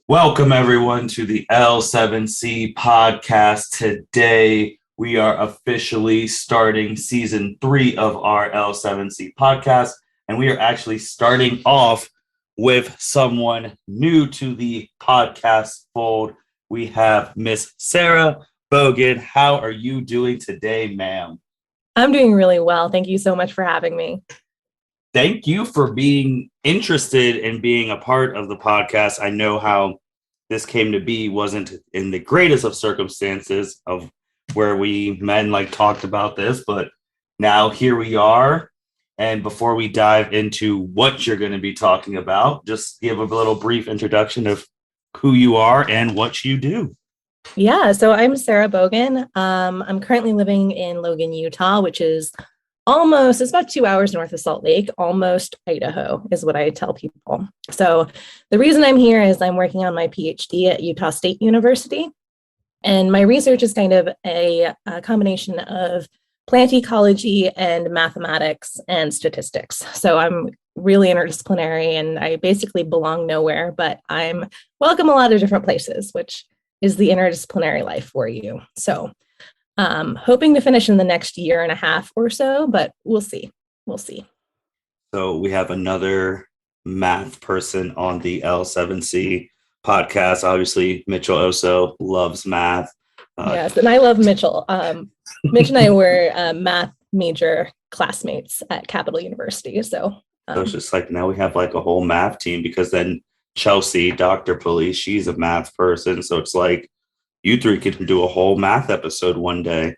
Welcome, everyone, to the L7C Podcast. Today, we are officially starting season 3 of our L7C Podcast, and we are actually starting off with someone new to the podcast fold. We have Miss Sarah Bogen. How are you doing today, ma'am? I'm doing really well. Thank you so much for having me. Thank you for being interested in being a part of the podcast. I know how this came to be wasn't in the greatest of circumstances of where we men talked about this, but now here we are. And before we dive into what you're going to be talking about, just give a little brief introduction of who you are and what you do. Yeah, so I'm Sarah Bogen. I'm currently living in Logan, Utah, which is it's about 2 hours north of Salt Lake, almost Idaho is what I tell people. So the reason I'm here is I'm working on my PhD at Utah State University. And my research is kind of a combination of plant ecology and mathematics and statistics. So I'm really interdisciplinary and I basically belong nowhere, but I'm welcome a lot of different places, which is the interdisciplinary life for you. So hoping to finish in the next year and a half or so, but we'll see. So we have another math person on the L7C podcast. Obviously, Mitchell also loves math. Yes, and I love Mitchell. Mitch and I were math major classmates at Capital University. So it's just now we have a whole math team, because then Chelsea, Dr. Police, she's a math person. So it's you three could do a whole math episode one day.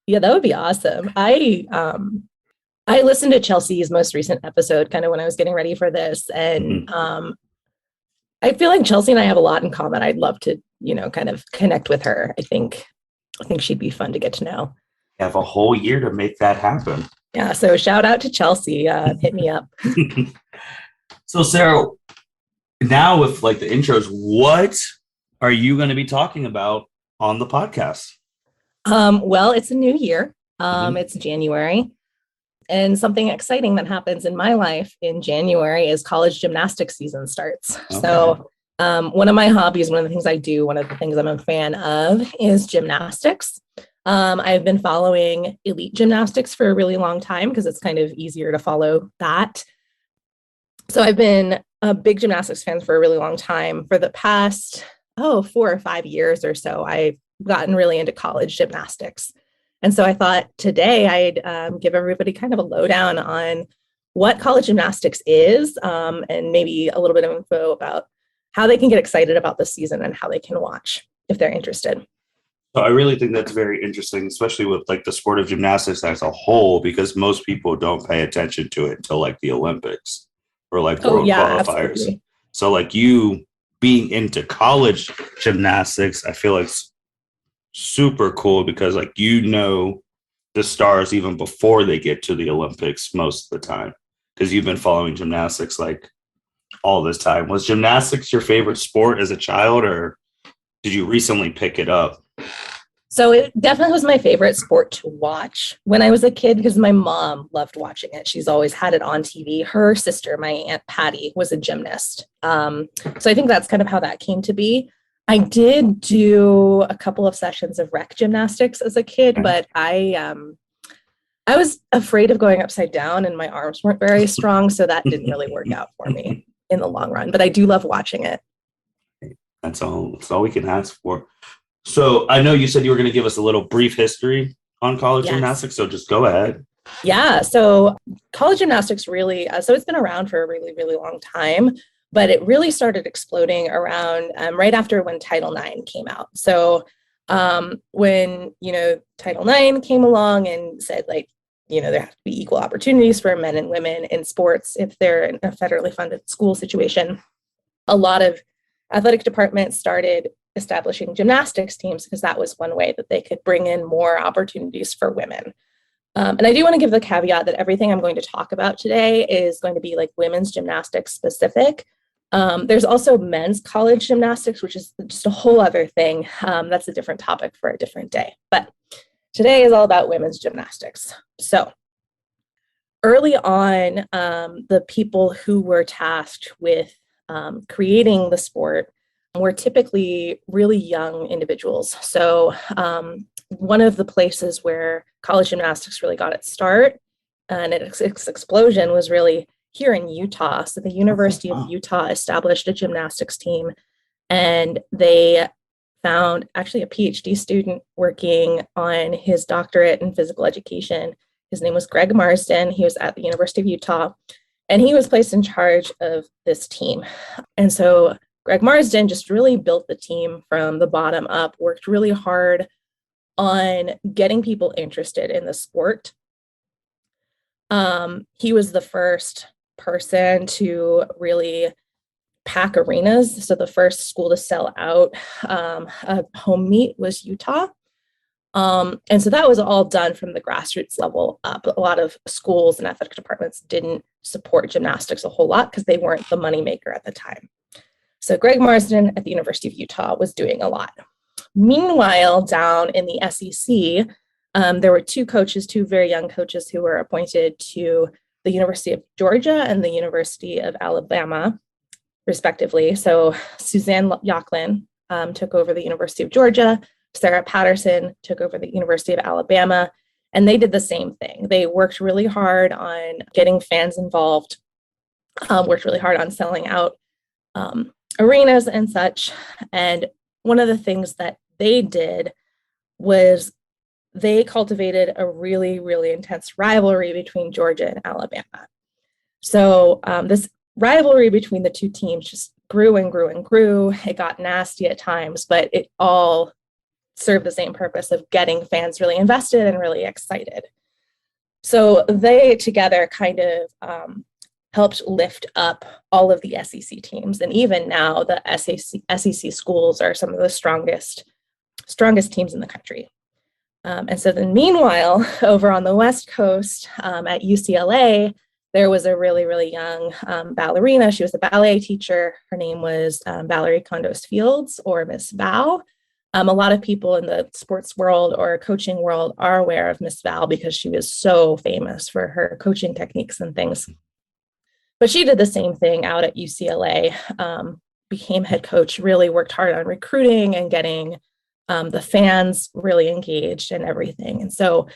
Yeah, that would be awesome. I listened to Chelsea's most recent episode kind of when I was getting ready for this. And I feel like Chelsea and I have a lot in common. I'd love to, kind of connect with her. I think she'd be fun to get to know. You have a whole year to make that happen. Yeah. So shout out to Chelsea. Hit me up. So Sarah, now with the intros, what are you going to be talking about on the podcast? Well, it's a new year. It's January. And something exciting that happens in my life in January is college gymnastics season starts. Okay. So one of my hobbies, one of the things I do, one of the things I'm a fan of is gymnastics. I've been following elite gymnastics for a really long time because it's kind of easier to follow that. So I've been a big gymnastics fan for a really long time. For the past 4 or 5 years or so, I've gotten really into college gymnastics. And so I thought today I'd give everybody kind of a lowdown on what college gymnastics is, and maybe a little bit of info about how they can get excited about the season and how they can watch if they're interested. So I really think that's very interesting, especially with the sport of gymnastics as a whole, because most people don't pay attention to it until the Olympics or world qualifiers. Absolutely. So you being into college gymnastics, I feel super cool because the stars even before they get to the Olympics most of the time, because you've been following gymnastics all this time. Was gymnastics your favorite sport as a child, or did you recently pick it up? So it definitely was my favorite sport to watch when I was a kid because my mom loved watching it. She's always had it on TV. Her sister, my Aunt Patty, was a gymnast. So I think that's kind of how that came to be. I did do a couple of sessions of rec gymnastics as a kid, but I was afraid of going upside down and my arms weren't very strong. So that didn't really work out for me in the long run, but I do love watching it. That's all we can ask for. So I know you said you were going to give us a little brief history on college gymnastics. So just go ahead. Yeah. So college gymnastics really, so it's been around for a really, really long time. But it really started exploding around right after when Title IX came out. So when, Title IX came along and said there have to be equal opportunities for men and women in sports if they're in a federally funded school situation, a lot of athletic departments started establishing gymnastics teams because that was one way that they could bring in more opportunities for women. And I do want to give the caveat that everything I'm going to talk about today is going to be women's gymnastics specific. There's also men's college gymnastics, which is just a whole other thing. That's a different topic for a different day. But today is all about women's gymnastics. So early on, the people who were tasked with creating the sport were typically really young individuals. So one of the places where college gymnastics really got its start and its explosion was really here in Utah. So the University of Utah established a gymnastics team, and they found actually a PhD student working on his doctorate in physical education. His name was Greg Marsden. He was at the University of Utah, and he was placed in charge of this team. And so Greg Marsden just really built the team from the bottom up, worked really hard on getting people interested in the sport. He was the first person to really pack arenas. So the first school to sell out a home meet was Utah. And so that was all done from the grassroots level up. A lot of schools and athletic departments didn't support gymnastics a whole lot because they weren't the moneymaker at the time. So Greg Marsden at the University of Utah was doing a lot. Meanwhile, down in the SEC, there were two very young coaches who were appointed to the University of Georgia and the University of Alabama, respectively. So Suzanne Yocklin took over the University of Georgia. Sarah Patterson took over the University of Alabama, and they did the same thing. They worked really hard on getting fans involved, worked really hard on selling out arenas and such. And one of the things that they did was they cultivated a really, really intense rivalry between Georgia and Alabama. So this rivalry between the two teams just grew and grew and grew. It got nasty at times, but it all served the same purpose of getting fans really invested and really excited. So they together kind of helped lift up all of the SEC teams. And even now, the SEC schools are some of the strongest teams in the country. And so then meanwhile, over on the West Coast at UCLA, there was a really, really young ballerina. She was a ballet teacher. Her name was Valerie Condos Fields, or Miss Val. A lot of people in the sports world or coaching world are aware of Miss Val because she was so famous for her coaching techniques and things. But she did the same thing out at UCLA, became head coach, really worked hard on recruiting and getting the fans really engaged and everything. And so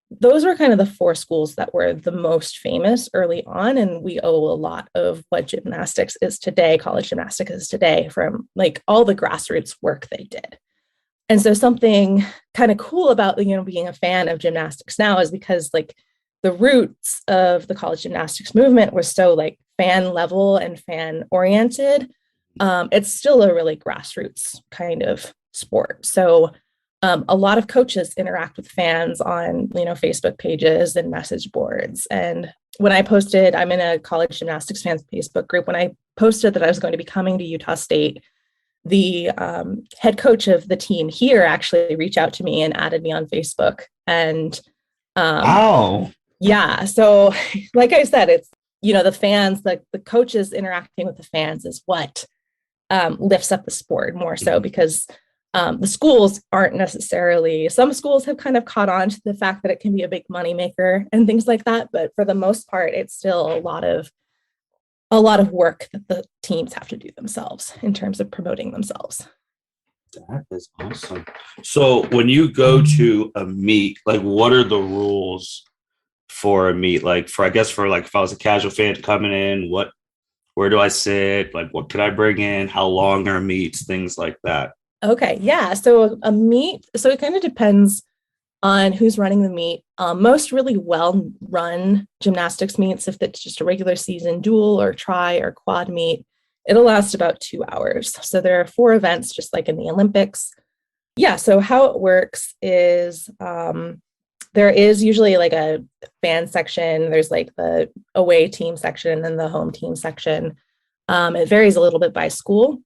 those were kind of the four schools that were the most famous early on. And we owe a lot of what gymnastics is today, college gymnastics is today, from like all the grassroots work they did. And so something kind of cool about, being a fan of gymnastics now is because like the roots of the college gymnastics movement were so like fan level and fan oriented. It's still a really grassroots kind of sport. So a lot of coaches interact with fans on, Facebook pages and message boards. And when I posted, I'm in a college gymnastics fans Facebook group. When I posted that I was going to be coming to Utah State, the head coach of the team here actually reached out to me and added me on Facebook. And wow. Yeah. So like I said, it's, the fans, like the coaches interacting with the fans is what lifts up the sport more so, because the schools aren't necessarily, some schools have kind of caught on to the fact that it can be a big moneymaker and things like that. But for the most part, it's still a lot of work that the teams have to do themselves in terms of promoting themselves. That is awesome. So when you go to a meet, like what are the rules for a meet? Like if I was a casual fan coming in, where do I sit? Like what could I bring in? How long are meets? Things like that. Okay. Yeah. So a meet, so it kind of depends on who's running the meet. Most really well-run gymnastics meets, if it's just a regular season dual or tri or quad meet, it'll last about 2 hours. So there are 4 events, just like in the Olympics. Yeah. So how it works is there is usually like a fan section. There's like the away team section and then the home team section. It varies a little bit by school.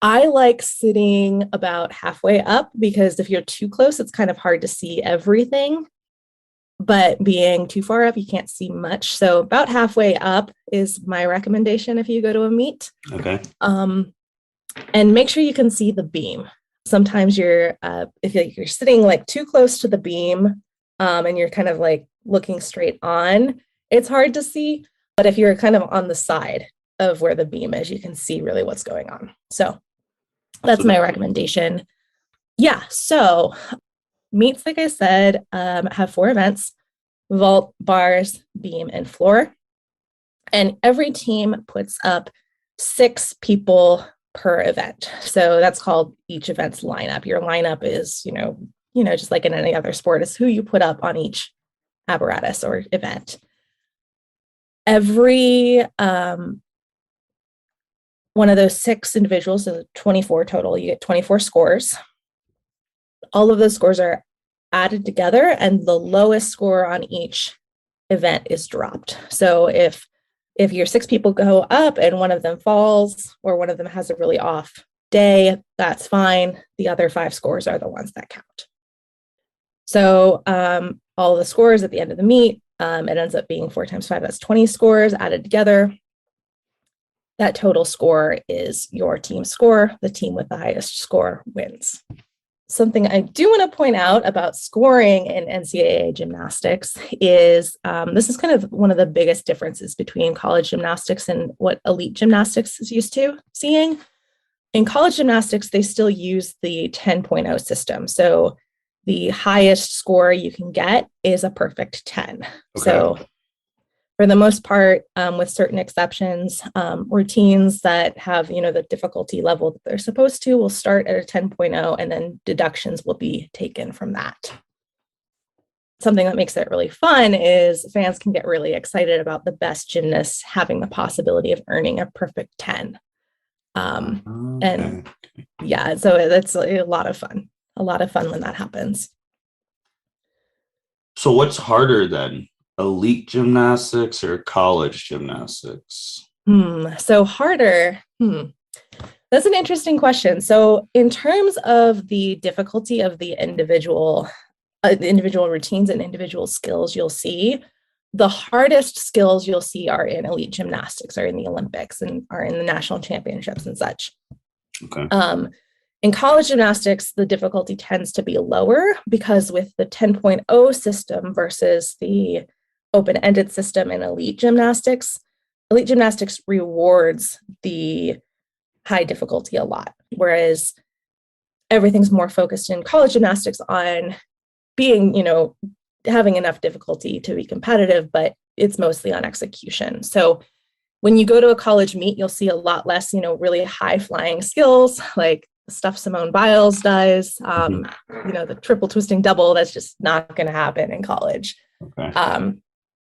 I like sitting about halfway up because if you're too close, it's kind of hard to see everything. But being too far up, you can't see much. So about halfway up is my recommendation if you go to a meet. Okay. And make sure you can see the beam. Sometimes if you're sitting like too close to the beam and you're kind of like looking straight on, it's hard to see. But if you're kind of on the side, of where the beam is, you can see really what's going on. So that's my recommendation. Yeah. So meets, like I said, have 4 events: vault, bars, beam, and floor. And every team puts up 6 people per event. So that's called each event's lineup. Your lineup is, just like in any other sport, is who you put up on each apparatus or event. Every one of those 6 individuals, so 24 total, you get 24 scores. All of those scores are added together, and the lowest score on each event is dropped. So if your 6 people go up and one of them falls, or one of them has a really off day, that's fine. The other 5 scores are the ones that count. So all of the scores at the end of the meet, it ends up being 4 times 5, that's 20 scores added together. That total score is your team score. The team with the highest score wins. Something I do want to point out about scoring in NCAA gymnastics is this is kind of one of the biggest differences between college gymnastics and what elite gymnastics is used to seeing. In college gymnastics, they still use the 10.0 system. So the highest score you can get is a perfect 10. Okay. So for the most part, with certain exceptions, routines that have, the difficulty level that they're supposed to will start at a 10.0, and then deductions will be taken from that. Something that makes it really fun is fans can get really excited about the best gymnasts having the possibility of earning a perfect 10. And yeah, so it's a lot of fun when that happens. So what's harder then? Elite gymnastics or college gymnastics? So harder. That's an interesting question. So in terms of the difficulty of the individual routines and individual skills you'll see, the hardest skills you'll see are in elite gymnastics, are in the Olympics, and are in the national championships and such. Okay. In college gymnastics, the difficulty tends to be lower because with the 10.0 system versus the open-ended system in elite gymnastics rewards the high difficulty a lot, whereas everything's more focused in college gymnastics on being, having enough difficulty to be competitive, but it's mostly on execution. So when you go to a college meet, you'll see a lot less, really high-flying skills like stuff Simone Biles does, the triple twisting double. That's just not going to happen in college. Okay.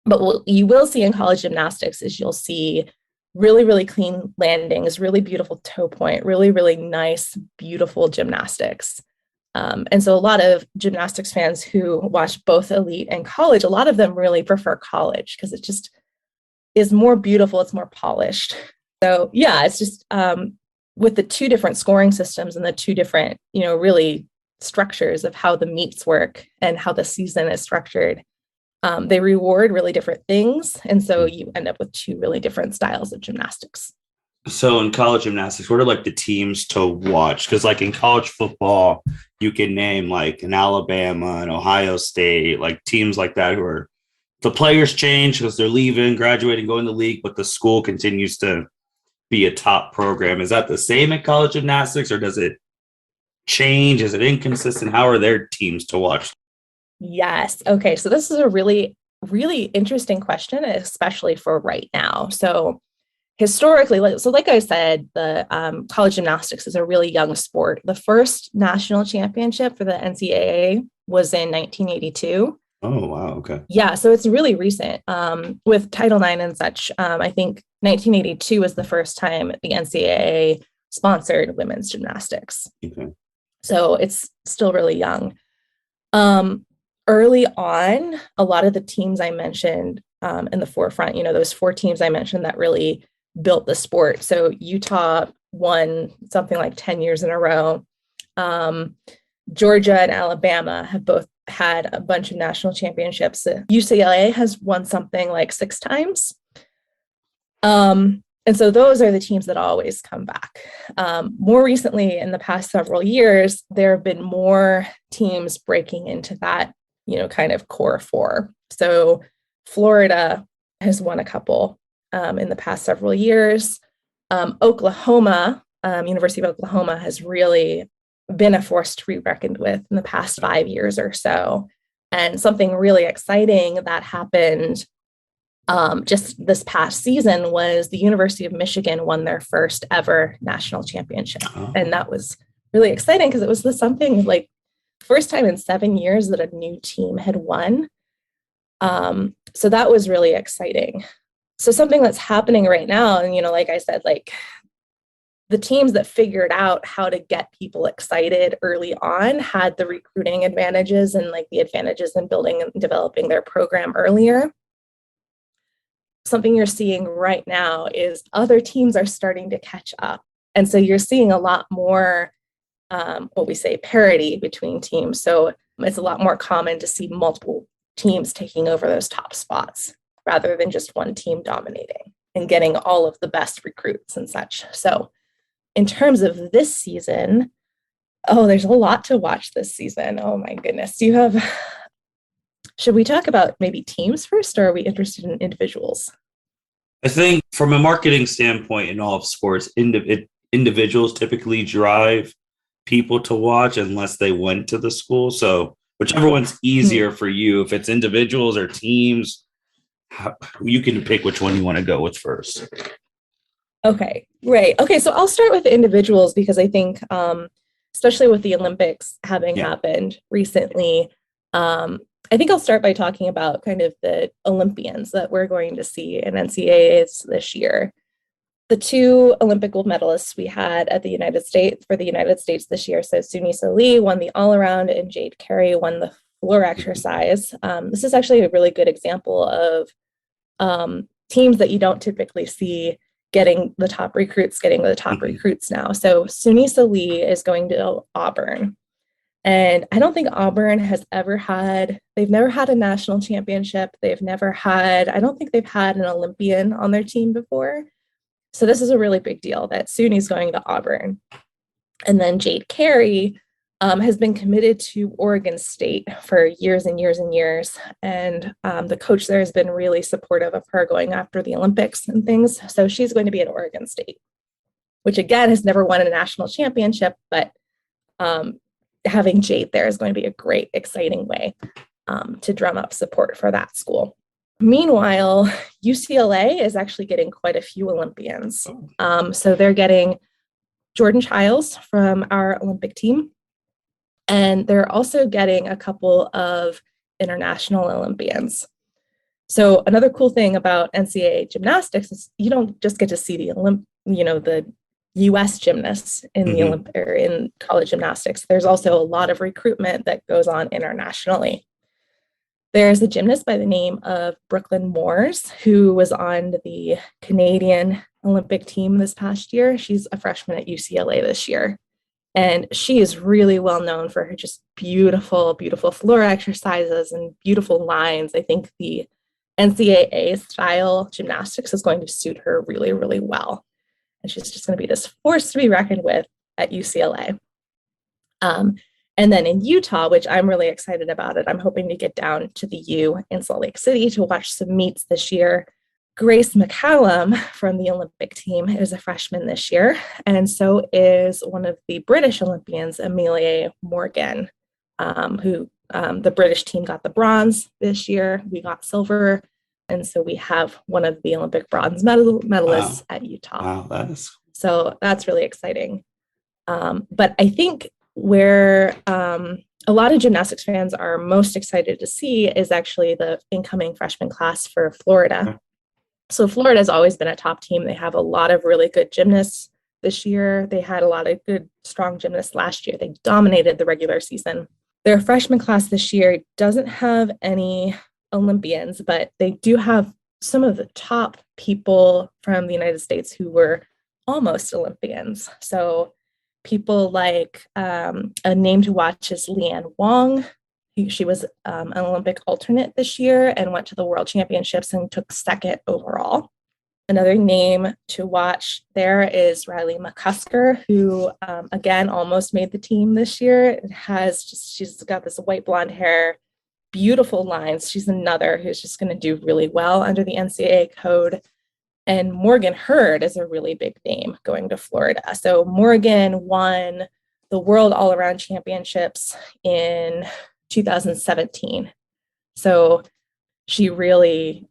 But what you will see in college gymnastics is you'll see really, really clean landings, really beautiful toe point, really, really nice, beautiful gymnastics. And so a lot of gymnastics fans who watch both elite and college, a lot of them really prefer college because it just is more beautiful. It's more polished. So yeah, it's just with the 2 different scoring systems and the 2 different, really structures of how the meets work and how the season is structured. They reward really different things. And so you end up with 2 really different styles of gymnastics. So in college gymnastics, what are like the teams to watch? Because like in college football, you can name like an Alabama and Ohio State, like teams like that who are, the players change because they're leaving, graduating, going to the league, but the school continues to be a top program. Is that the same at college gymnastics, or does it change? Is it inconsistent? How are their teams to watch? Yes. Okay. So this is a really, really interesting question, especially for right now. So historically, like I said, the college gymnastics is a really young sport. The first national championship for the NCAA was in 1982. Oh, wow. Okay. Yeah. So it's really recent with Title IX and such. I think 1982 was the first time the NCAA sponsored women's gymnastics. Okay. So it's still really young. Early on, a lot of the teams I mentioned in the forefront, those 4 teams I mentioned that really built the sport. So Utah won something like 10 years in a row. Georgia and Alabama have both had a bunch of national championships. UCLA has won something like 6 times. And so those are the teams that always come back. More recently, in the past several years, there have been more teams breaking into that, kind of core 4. So Florida has won a couple in the past several years. Oklahoma, University of Oklahoma has really been a force to be reckoned with in the past 5 years or so. And something really exciting that happened just this past season was the University of Michigan won their first ever national championship. Oh. And that was really exciting because it was something like first time in 7 years that a new team had won. So that was really exciting. So something that's happening right now, and, like I said, like the teams that figured out how to get people excited early on had the recruiting advantages and like the advantages in building and developing their program earlier. Something you're seeing right now is other teams are starting to catch up. And so you're seeing a lot more, what we say, parity between teams. So it's a lot more common to see multiple teams taking over those top spots rather than just one team dominating and getting all of the best recruits and such. So in terms of this season, there's a lot to watch this season. Oh my goodness. Should we talk about maybe teams first, or are we interested in individuals? I think from a marketing standpoint in all of sports, individuals typically drive people to watch unless they went to the school. So whichever one's easier for you, if it's individuals or teams, you can pick which one you want to go with first. Okay, right. Okay, so I'll start with the individuals because I think, especially with the Olympics having happened recently, I think I'll start by talking about kind of the Olympians that we're going to see in NCAAs this year. The two Olympic gold medalists we had at the United States this year, so Sunisa Lee won the all-around and Jade Carey won the floor exercise. This is actually a really good example of teams that you don't typically see getting the top recruits now. So Sunisa Lee is going to Auburn. And I don't think Auburn they've never had a national championship. I don't think they've had an Olympian on their team before. So this is a really big deal that Suni's going to Auburn. And then Jade Carey has been committed to Oregon State for years and years and years. And the coach there has been really supportive of her going after the Olympics and things. So she's going to be at Oregon State, which again has never won a national championship, but having Jade there is going to be a great, exciting way to drum up support for that school. Meanwhile, UCLA is actually getting quite a few Olympians. So they're getting Jordan Childs from our Olympic team. And they're also getting a couple of international Olympians. So another cool thing about NCAA gymnastics is you don't just get to see the U.S. gymnasts in the in college gymnastics. There's also a lot of recruitment that goes on internationally. There's a gymnast by the name of Brooklyn Moores, who was on the Canadian Olympic team this past year. She's a freshman at UCLA this year. And she is really well known for her just beautiful, beautiful floor exercises and beautiful lines. I think the NCAA style gymnastics is going to suit her really, really well. And she's just going to be this force to be reckoned with at UCLA. And then in Utah, which I'm really excited about it, I'm hoping to get down to the U in Salt Lake City to watch some meets this year. Grace McCallum from the Olympic team is a freshman this year, and so is one of the British Olympians, Amelia Morgan, who the British team got the bronze this year. We got silver, and so we have one of the Olympic bronze medalists at Utah. Wow, so that's really exciting. But I think where a lot of gymnastics fans are most excited to see is actually the incoming freshman class for Florida. So Florida has always been a top team. They have a lot of really good gymnasts this year. They had a lot of good, strong gymnasts last year. They dominated the regular season. Their freshman class this year doesn't have any Olympians, but they do have some of the top people from the United States who were almost Olympians. So people like a name to watch is Leanne Wong. She was an Olympic alternate this year and went to the World Championships and took second overall. Another name to watch there is Riley McCusker, who, again, almost made the team this year. She's got this white blonde hair, beautiful lines. She's another who's just going to do really well under the NCAA code. And Morgan Hurd is a really big name going to Florida. So Morgan won the World All-Around Championships in 2017. So she really,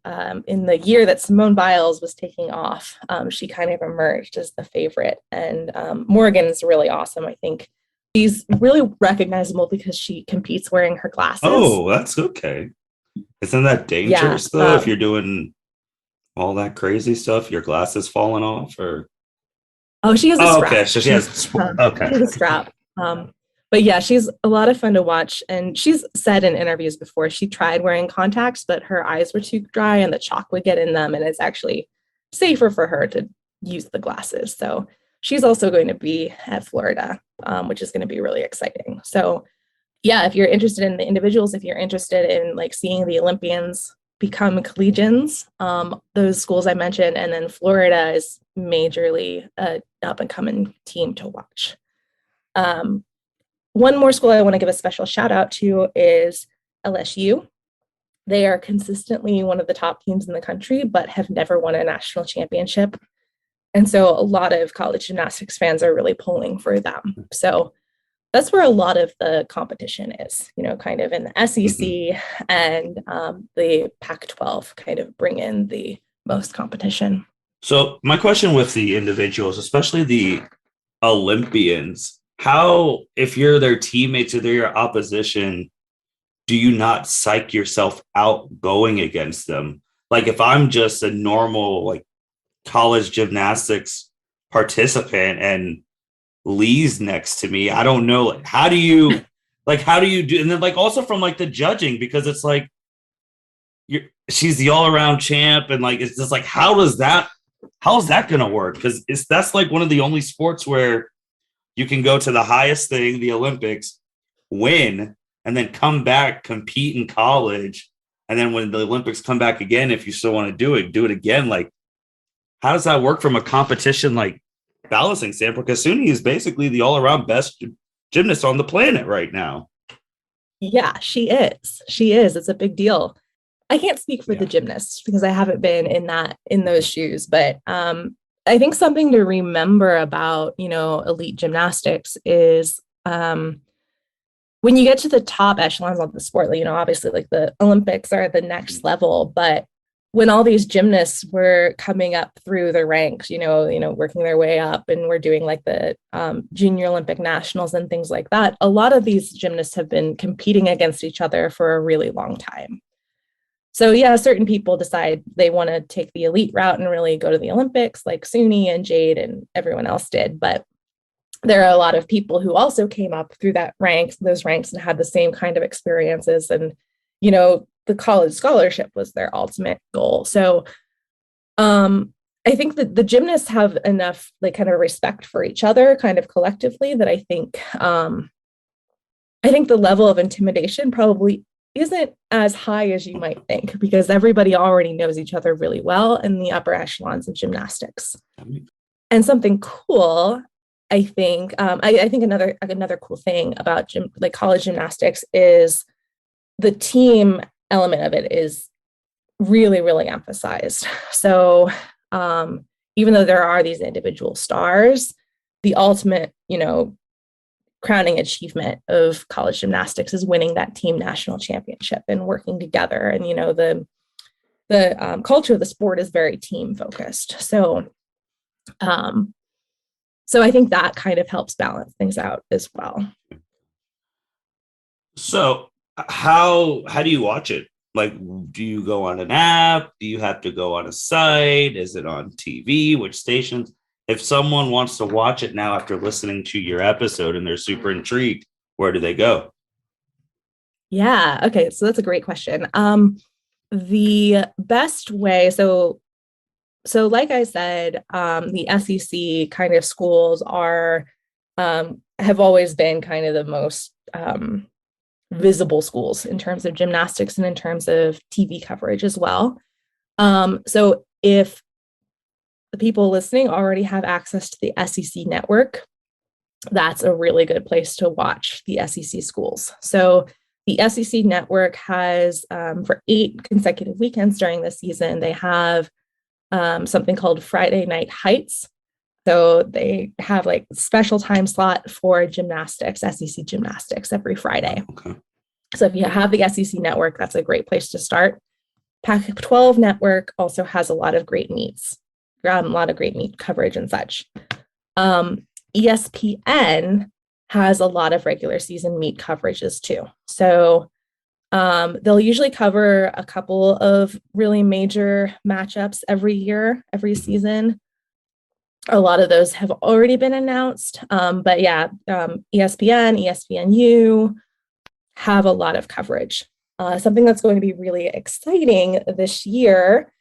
in the year that Simone Biles was taking off, she kind of emerged as the favorite. And Morgan is really awesome. I think she's really recognizable because she competes wearing her glasses. Oh, that's okay. Isn't that dangerous though? If you're doing all that crazy stuff, your glasses falling off, or she has a strap. Okay, so she has she has a strap. But yeah, she's a lot of fun to watch. And she's said in interviews before she tried wearing contacts, but her eyes were too dry and the chalk would get in them. And it's actually safer for her to use the glasses. So she's also going to be at Florida, which is going to be really exciting. So yeah, if you're interested in the individuals, if you're interested in like seeing the Olympians become collegians, those schools I mentioned, and then Florida is majorly an up and coming team to watch. One more school I want to give a special shout out to is LSU. They are consistently one of the top teams in the country, but have never won a national championship. And so a lot of college gymnastics fans are really pulling for them. So that's where a lot of the competition is, kind of in the SEC and the Pac-12 kind of bring in the most competition. So my question with the individuals, especially the Olympians, how, if you're their teammates or they're your opposition, do you not psych yourself out going against them? Like if I'm just a normal like college gymnastics participant and Lee's next to me, I don't know, like how do you do? And then like also from like the judging, because it's like she's the all-around champ, and like it's just like how is that going to work? Because that's like one of the only sports where you can go to the highest thing, the Olympics, win, and then come back, compete in college. And then when the Olympics come back again, if you still want to do it again. Like, how does that work from a competition like balancing standpoint? Because Suni is basically the all-around best gymnast on the planet right now. Yeah, she is. It's a big deal. I can't speak for the gymnasts because I haven't been in those shoes, but I think something to remember about, elite gymnastics is when you get to the top echelons of the sport, obviously like the Olympics are the next level, but when all these gymnasts were coming up through the ranks, working their way up, and we're doing like the junior Olympic nationals and things like that, a lot of these gymnasts have been competing against each other for a really long time. So yeah, certain people decide they want to take the elite route and really go to the Olympics like Suni and Jade and everyone else did. But there are a lot of people who also came up through those ranks and had the same kind of experiences. And, the college scholarship was their ultimate goal. So I think that the gymnasts have enough like kind of respect for each other kind of collectively that I think the level of intimidation probably isn't as high as you might think, because everybody already knows each other really well in the upper echelons of gymnastics. And something cool, I think, I think another cool thing about college gymnastics is the team element of it is really, really emphasized. So even though there are these individual stars, the ultimate, crowning achievement of college gymnastics is winning that team national championship and working together. And, the culture of the sport is very team focused. So I think that kind of helps balance things out as well. So how do you watch it? Like, do you go on an app? Do you have to go on a site? Is it on TV? Which stations? If someone wants to watch it now after listening to your episode and they're super intrigued, where do they go? Yeah. Okay. So that's a great question. The best way, so like I said, the SEC kind of schools have always been kind of the most visible schools in terms of gymnastics and in terms of TV coverage as well. So if the people listening already have access to the SEC network, that's a really good place to watch the SEC schools. So the SEC network has, for 8 consecutive weekends during the season, they have something called Friday Night Heights. So they have like special time slot for gymnastics, SEC gymnastics every Friday. Okay. So if you have the SEC network, that's a great place to start. Pac-12 network also has a lot of great meets, a lot of great meet coverage and such. ESPN has a lot of regular season meet coverages too. So they'll usually cover a couple of really major matchups every year, every season. A lot of those have already been announced. But yeah, ESPN, ESPNU have a lot of coverage. Something that's going to be really exciting this year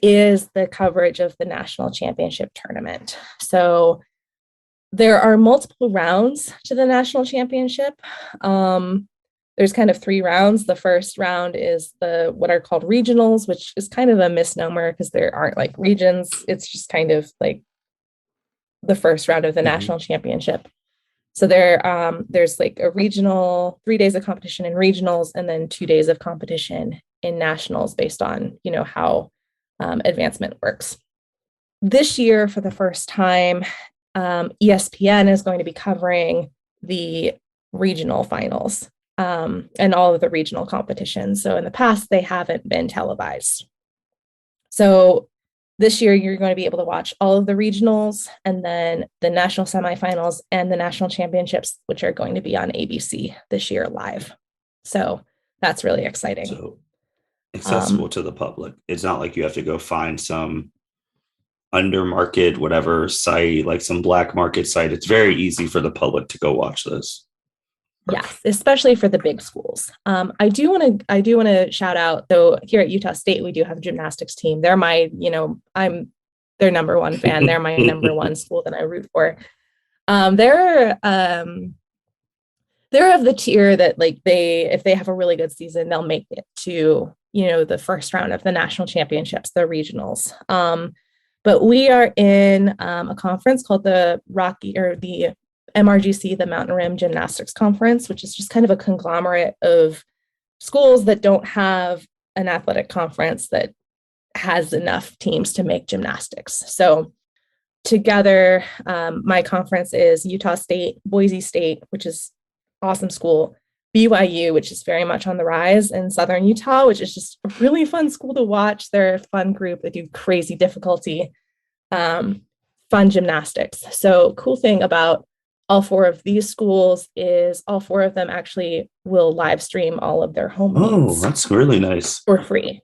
is the coverage of the national championship tournament. So there are multiple rounds to the national championship. There's kind of 3 rounds. The first round is what are called regionals, which is kind of a misnomer because there aren't like regions. It's just kind of like the first round of the national championship. So there's like a regional, 3 days of competition in regionals, and then 2 days of competition in nationals based on, how advancement works. This year, for the first time, ESPN is going to be covering the regional finals. And all of the regional competitions. So in the past, they haven't been televised. So this year, you're going to be able to watch all of the regionals and then the national semifinals and the national championships, which are going to be on ABC this year live. So that's really exciting. So accessible to the public. It's not like you have to go find some undermarket, whatever site, like some black market site. It's very easy for the public to go watch this. Yes, especially for the big schools. I do want to shout out, though, here at Utah State, we do have a gymnastics team. They're I'm their number one fan. They're my number one school that I root for. They're of the tier that if they have a really good season, they'll make it to, the first round of the national championships, the regionals. But we are in a conference called the MRGC, the Mountain Rim Gymnastics Conference, which is just kind of a conglomerate of schools that don't have an athletic conference that has enough teams to make gymnastics. So together, my conference is Utah State, Boise State, which is awesome school, BYU, which is very much on the rise, and Southern Utah, which is just a really fun school to watch. They're a fun group. They do crazy difficulty, fun gymnastics. So cool thing about all 4 of these schools is all 4 of them actually will live stream all of their home meets. Oh, that's really nice. For free.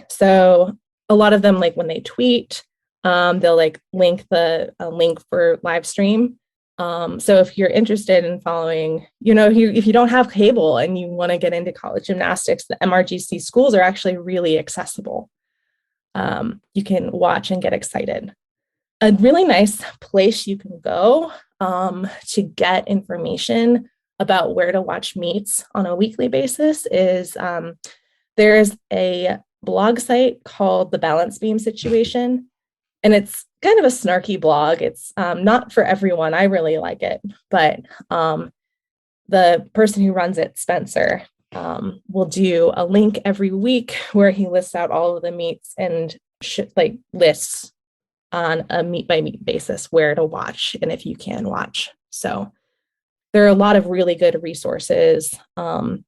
So a lot of them, like when they tweet, they'll link the link for live stream. So if you're interested in following, if you don't have cable and you want to get into college gymnastics, the MRGC schools are actually really accessible. You can watch and get excited. A really nice place you can go to get information about where to watch meets on a weekly basis is there's a blog site called The Balance Beam Situation. And it's kind of a snarky blog. It's not for everyone. I really like it. But the person who runs it, Spencer, will do a link every week where he lists out all of the meets and lists on a meet by meet basis where to watch and if you can watch. So there are a lot of really good resources, kind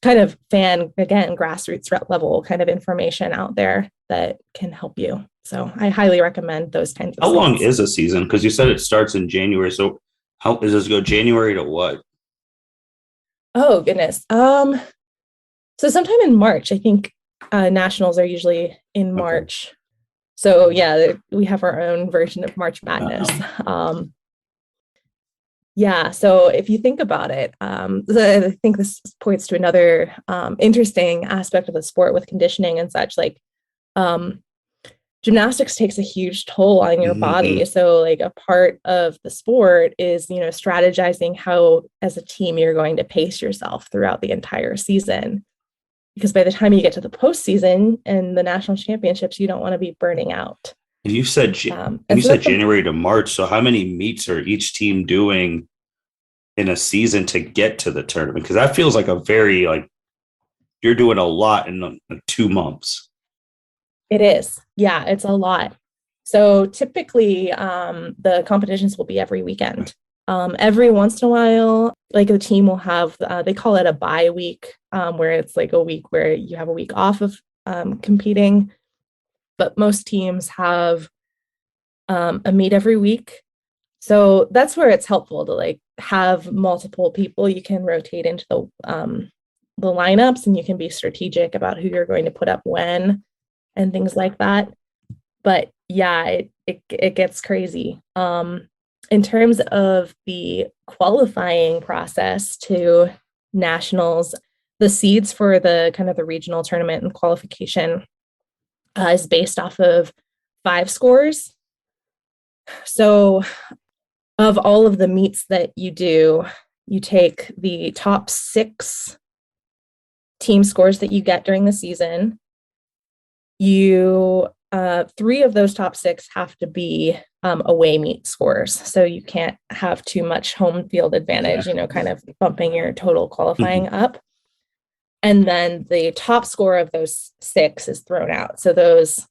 of grassroots level kind of information out there that can help you. So I highly recommend those kinds of How sites. long is a season? Because you said it starts in January. So how does this go, January to what? Oh, goodness. So sometime in March, I think nationals are usually in March. So yeah, we have our own version of March Madness. So if you think about it, I think this points to another interesting aspect of the sport with conditioning and such. Gymnastics takes a huge toll on your body. So a part of the sport is, strategizing how as a team you're going to pace yourself throughout the entire season. Because by the time you get to the postseason and the national championships, you don't want to be burning out. And you said January to March. So how many meets are each team doing in a season to get to the tournament? Because that feels like a very you're doing a lot in 2 months. It is. Yeah, it's a lot. So typically, the competitions will be every weekend. Every once in a while, like the team will have, they call it a bye week, where it's like a week where you have a week off of competing. But most teams have a meet every week. So that's where it's helpful to like have multiple people you can rotate into the lineups, and you can be strategic about who you're going to put up when and things like that. But yeah, it gets crazy. In terms of the qualifying process to nationals, the seeds for the kind of the regional tournament and qualification is based off of 5 scores. So of all of the meets that you do, you take the top 6 team scores that you get during the season. You 3 of those top 6 have to be away meet scores. So you can't have too much home field advantage, kind of bumping your total qualifying up. And then the top score of those 6 is thrown out. So those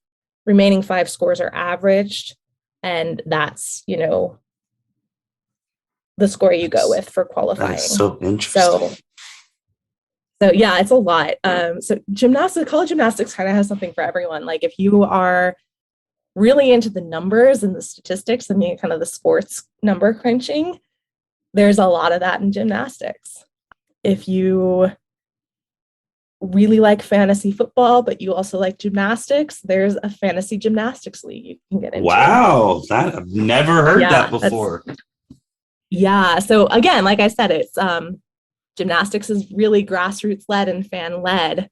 remaining 5 scores are averaged, and that's, the score you go with for qualifying. That's so interesting. So yeah, it's a lot. So college gymnastics kind of has something for everyone. Like if you are really into the numbers and the statistics and the kind of the sports number crunching, there's a lot of that in gymnastics. If you really like fantasy football, but you also like gymnastics, there's a fantasy gymnastics league you can get into. Wow, I've never heard that before. Yeah. So again, like I said, it's gymnastics is really grassroots led and fan led.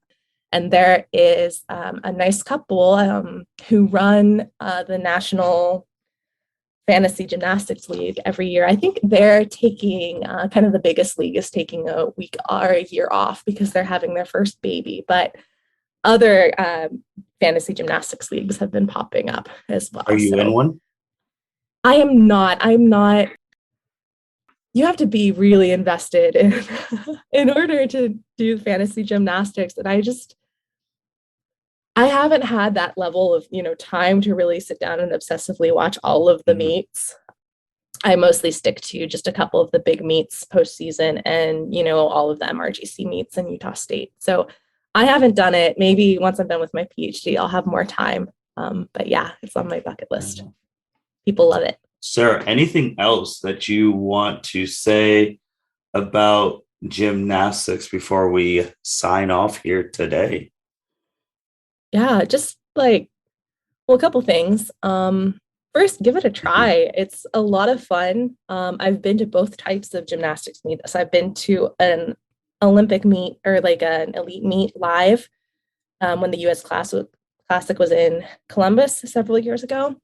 And there is a nice couple who run the National Fantasy Gymnastics League every year. I think they're taking kind of the biggest league is taking a week or a year off because they're having their first baby. But other fantasy gymnastics leagues have been popping up as well. Are you in one? I am not. I'm not. You have to be really invested in order to do fantasy gymnastics. And I haven't had that level of, time to really sit down and obsessively watch all of the meets. I mostly stick to just a couple of the big meets postseason and, all of the MRGC meets in Utah State. So I haven't done it. Maybe once I'm done with my PhD, I'll have more time. But yeah, it's on my bucket list. People love it. Sarah, anything else that you want to say about gymnastics before we sign off here today? Yeah, just a couple things. First, give it a try. It's a lot of fun. I've been to both types of gymnastics meets. So I've been to an Olympic meet or like an elite meet live when the US Classic was in Columbus several years ago.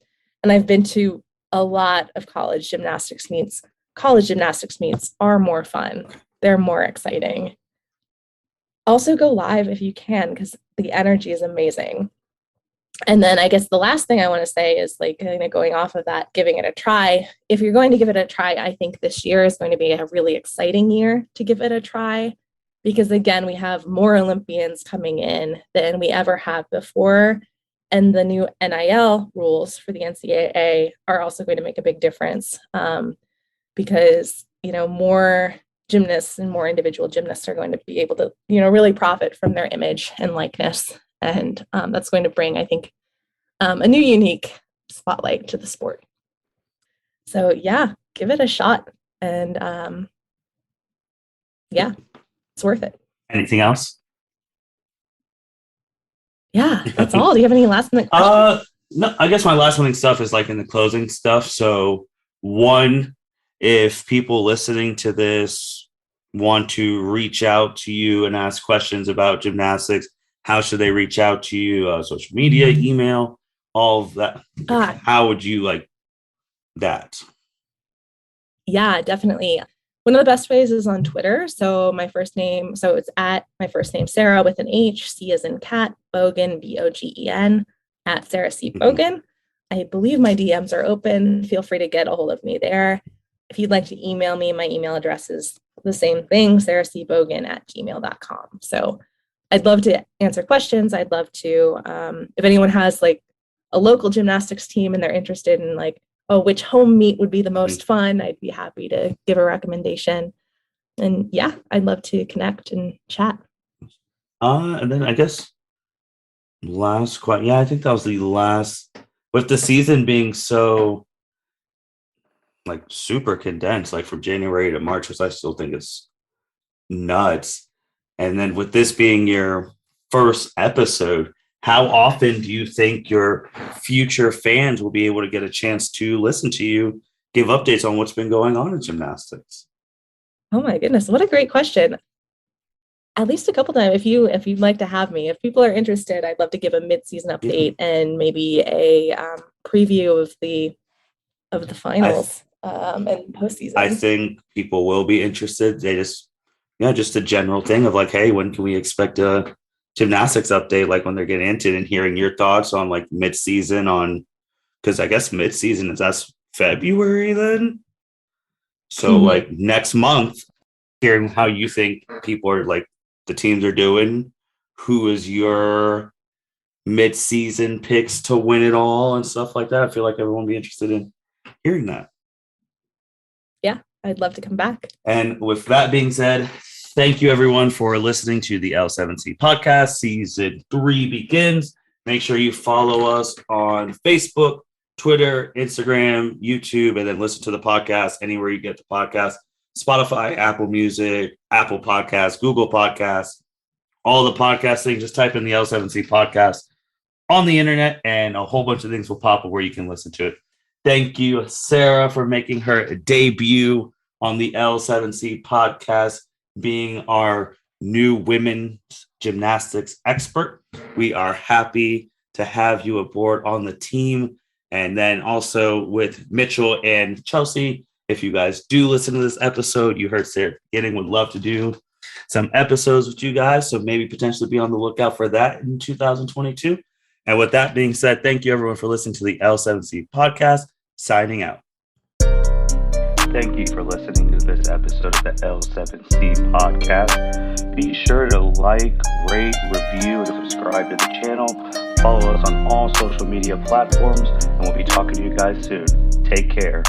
And I've been to a lot of college gymnastics meets. College gymnastics meets are more fun. They're more exciting. Also go live if you can, because the energy is amazing. And then I guess the last thing I want to say is going off of that, giving it a try. If you're going to give it a try, I think this year is going to be a really exciting year to give it a try, because again, we have more Olympians coming in than we ever have before. And the new NIL rules for the NCAA are also going to make a big difference because, more gymnasts and more individual gymnasts are going to be able to, really profit from their image and likeness. And that's going to bring, I think, a new unique spotlight to the sport. So yeah, give it a shot. And yeah, it's worth it. Anything else? Yeah, that's all. Do you have any last minute questions? No, I guess my last minute stuff is in the closing stuff. So one, if people listening to this want to reach out to you and ask questions about gymnastics, how should they reach out to you? Social media, email, all of that. How would you like that? Yeah, definitely. One of the best ways is on Twitter. So it's at my first name, Sarah, with an H, C as in cat, Bogen, Bogen, at Sarah C. Bogen. I believe my DMs are open. Feel free to get a hold of me there. If you'd like to email me, my email address is the same thing, sarahcbogen@gmail.com. So I'd love to answer questions. I'd love to, if anyone has like a local gymnastics team and they're interested in like, oh, which home meet would be the most fun, I'd be happy to give a recommendation. And yeah, I'd love to connect and chat. And then I guess last question. Yeah, I think that was the last, with the season being so like super condensed, like from January to March, which I still think is nuts. And then with this being your first episode, how often do you think your future fans will be able to get a chance to listen to you give updates on what's been going on in gymnastics? Oh my goodness, what a great question. At least a couple times, if you'd like to have me. If people are interested, I'd love to give a mid-season update and maybe a preview of the finals and postseason. I think people will be interested. They just a general thing of like, hey, when can we expect a gymnastics update? Like when they're getting into it and hearing your thoughts on like mid-season on, because I guess mid-season that's February then. So like next month, hearing how you think people are like the teams are doing, who is your mid-season picks to win it all and stuff like that. I feel like everyone will be interested in hearing that. Yeah, I'd love to come back. And with that being said, thank you everyone for listening to the L7C Podcast. Season 3 begins. Make sure you follow us on Facebook, Twitter, Instagram, YouTube, and then listen to the podcast anywhere you get the podcast. Spotify, Apple Music, Apple Podcasts, Google Podcasts, all the podcast things. Just type in the L7C Podcast on the internet and a whole bunch of things will pop up where you can listen to it. Thank you, Sarah, for making her debut on the L7C Podcast, being our new women's gymnastics expert. We are happy to have you aboard on the team. And then also with Mitchell and Chelsea, if you guys do listen to this episode, you heard Sarah beginning, would love to do some episodes with you guys. So maybe potentially be on the lookout for that in 2022. And with that being said, thank you everyone for listening to the L7C Podcast. Signing out. Thank you for listening to this episode of the L7C Podcast. Be sure to like, rate, review, and subscribe to the channel. Follow us on all social media platforms, and we'll be talking to you guys soon. Take care.